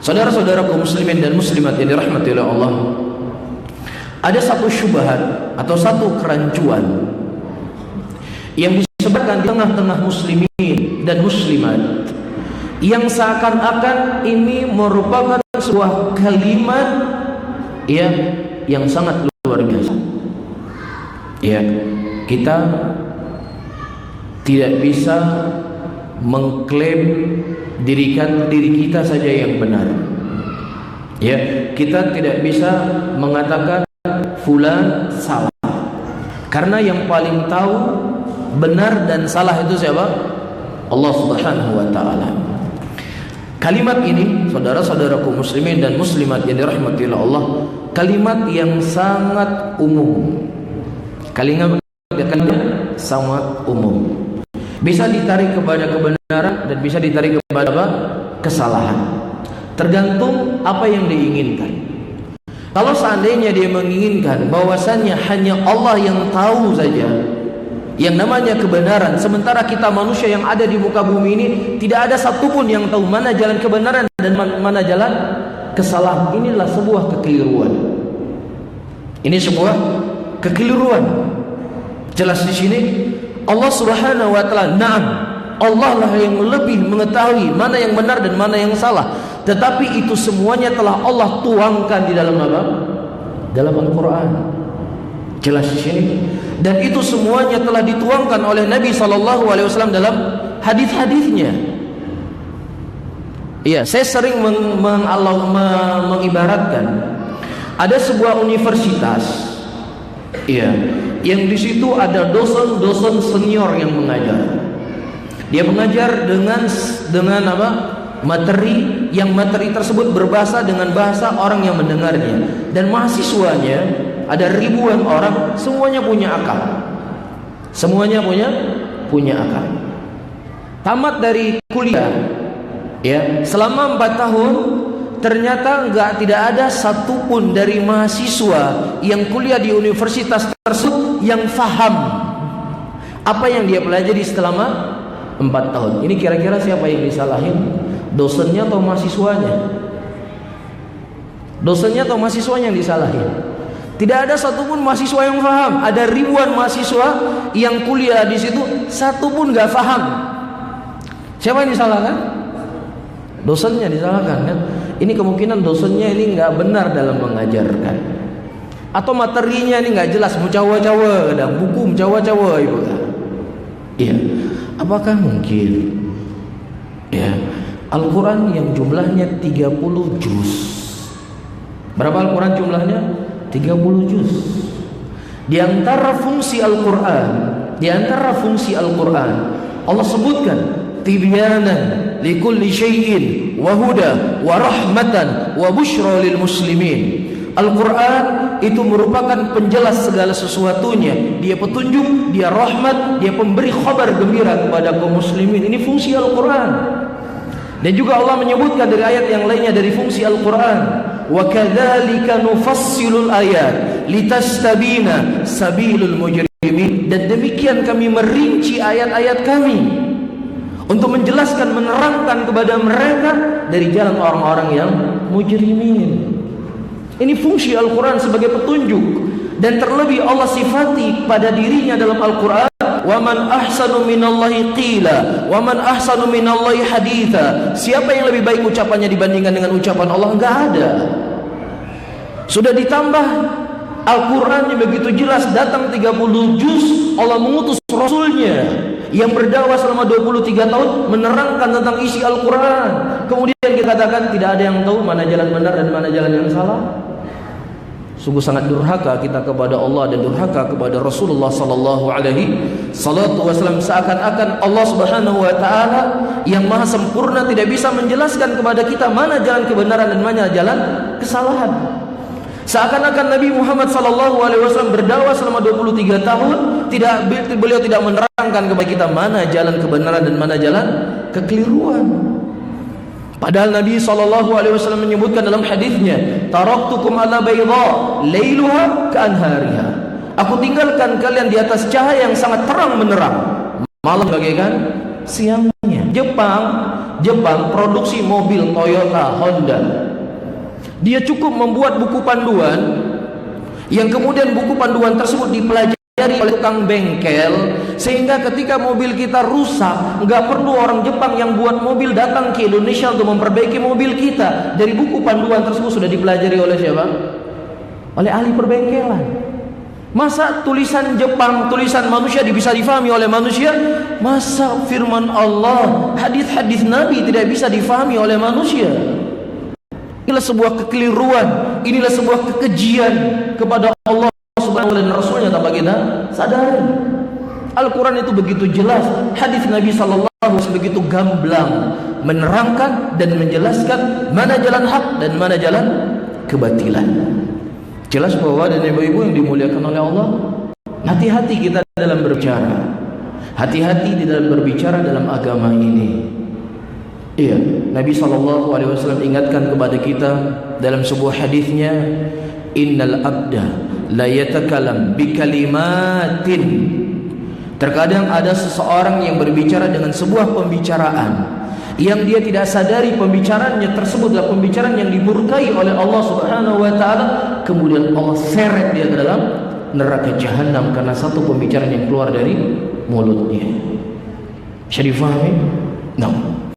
Saudara-saudaraku muslimin dan muslimat yang dirahmati oleh Allah, ada satu syubhat atau satu kerancuan yang disebarkan di tengah-tengah muslimin dan muslimat, yang seakan-akan ini merupakan sebuah kalimat yang sangat luar biasa. Kita tidak bisa mengklaim diri kita saja yang benar. Kita tidak bisa mengatakan fulan salah, karena yang paling tahu benar dan salah itu siapa? Allah Subhanahu wa taala. Kalimat ini, saudara-saudaraku muslimin dan muslimat yang dirahmati oleh Allah, kalimat yang sangat umum. Kalimat sangat umum. Bisa ditarik kepada kebenaran dan bisa ditarik kepada apa? Kesalahan. Tergantung apa yang diinginkan. Kalau seandainya dia menginginkan bahwasannya hanya Allah yang tahu saja yang namanya kebenaran, sementara kita manusia yang ada di muka bumi ini tidak ada satupun yang tahu mana jalan kebenaran dan mana jalan kesalahan, inilah sebuah kekeliruan. Ini sebuah kekeliruan. Jelas di sini Allah Subhanahu wa taala, na'am, Allah lah yang lebih mengetahui mana yang benar dan mana yang salah. Tetapi itu semuanya telah Allah tuangkan di dalam apa? Dalam Al-Quran. Jelas di sini. Dan itu semuanya telah dituangkan oleh Nabi SAW dalam hadis-hadisnya. Saya sering mengibaratkan ada sebuah universitas. Yang di situ ada dosen senior yang mengajar. Dia mengajar dengan apa? Materi tersebut berbahasa dengan bahasa orang yang mendengarnya, dan mahasiswanya ada ribuan orang, semuanya punya akal. Semuanya punya akal. Tamat dari kuliah, selama 4 tahun ternyata tidak ada satupun dari mahasiswa yang kuliah di universitas tersebut yang faham apa yang dia pelajari selama 4 tahun. Ini kira-kira siapa yang disalahin? Dosennya atau mahasiswanya? Dosennya atau mahasiswanya yang disalahin? Tidak ada satupun mahasiswa yang faham. Ada ribuan mahasiswa yang kuliah di situ, satupun nggak faham. Siapa yang disalahkan? Dosennya disalahkan kan? Ini kemungkinan dosennya ini nggak benar dalam mengajarkan, atau materinya ini nggak jelas, mucawa-cawa, kadang buku mucawa-cawa ibu. Apakah mungkin Al-Quran yang jumlahnya 30 juz? Berapa Al-Quran jumlahnya? 30 juz. Di antara fungsi Al-Quran, Allah sebutkan tibyanan likulli syai'in wa huda wa rahmatan wa busyra lil muslimin. Al-Quran itu merupakan penjelas segala sesuatunya. Dia petunjuk, dia rahmat, dia pemberi khabar gembira kepada kaum muslimin. Ini fungsi Al-Quran. Dan juga Allah menyebutkan dari ayat yang lainnya dari fungsi Al-Quran, wa kadzalika nufassilul ayat litastabina sabilul mujrimin. Dan demikian kami merinci ayat-ayat kami untuk menjelaskan, menerangkan kepada mereka dari jalan orang-orang yang mujrimin. Ini fungsi Al-Quran sebagai petunjuk. Dan terlebih Allah sifati pada dirinya dalam Al-Quran, wa man ahsanu minallahi qila wa man ahsanu minallahi haditha. Siapa yang lebih baik ucapannya dibandingkan dengan ucapan Allah? Enggak ada. Sudah ditambah Al-Qurannya begitu jelas, datang 30 juz. Allah mengutus Rasulnya yang berdakwah selama 23 tahun menerangkan tentang isi Al-Quran. Kemudian kita katakan tidak ada yang tahu mana jalan benar dan mana jalan yang salah. Sungguh sangat durhaka kita kepada Allah dan durhaka kepada Rasulullah sallallahu alaihi wasallam. Seakan-akan Allah Subhanahu wa taala yang maha sempurna tidak bisa menjelaskan kepada kita mana jalan kebenaran dan mana jalan kesalahan. Seakan-akan Nabi Muhammad sallallahu alaihi wasallam berdakwah selama 23 tahun, beliau tidak menerangkan kepada kita mana jalan kebenaran dan mana jalan kekeliruan. Padahal Nabi SAW menyebutkan dalam hadisnya, taraktukum ala bayda lailuha ka'anhariha. Aku tinggalkan kalian di atas cahaya yang sangat terang menerang, malam bagaikan siangnya. Jepang Jepang produksi mobil Toyota, Honda. Dia cukup membuat buku panduan, yang kemudian buku panduan tersebut dipelajari oleh tukang bengkel, sehingga ketika mobil kita rusak, nggak perlu orang Jepang yang buat mobil datang ke Indonesia untuk memperbaiki mobil kita. Dari buku panduan tersebut sudah dipelajari oleh siapa? Oleh ahli perbengkelan. Masa tulisan Jepang, tulisan manusia bisa difahami oleh manusia? Masa firman Allah, hadis-hadis Nabi tidak bisa difahami oleh manusia? Inilah sebuah kekeliruan, inilah sebuah kekejian kepada Allah Subhanahu wa taala dan Rasulnya tanpa kita sadari. Al-Quran itu begitu jelas, hadis Nabi sallallahu alaihi wasallam begitu gamblang menerangkan dan menjelaskan mana jalan hak dan mana jalan kebatilan. Jelas bahwa dan ibu-ibu yang dimuliakan oleh Allah, hati-hati kita dalam berbicara, hati-hati di dalam berbicara dalam agama ini. Iya, Nabi SAW ingatkan kepada kita dalam sebuah hadisnya, innal abda la yatakalam bi kalimatin. Terkadang ada seseorang yang berbicara dengan sebuah pembicaraan yang dia tidak sadari pembicaraannya tersebut adalah pembicaraan yang dimurkai oleh Allah Subhanahu wa taala, kemudian Allah seret dia ke dalam neraka jahanam karena satu pembicaraan yang keluar dari mulutnya. Bisa difahami? No.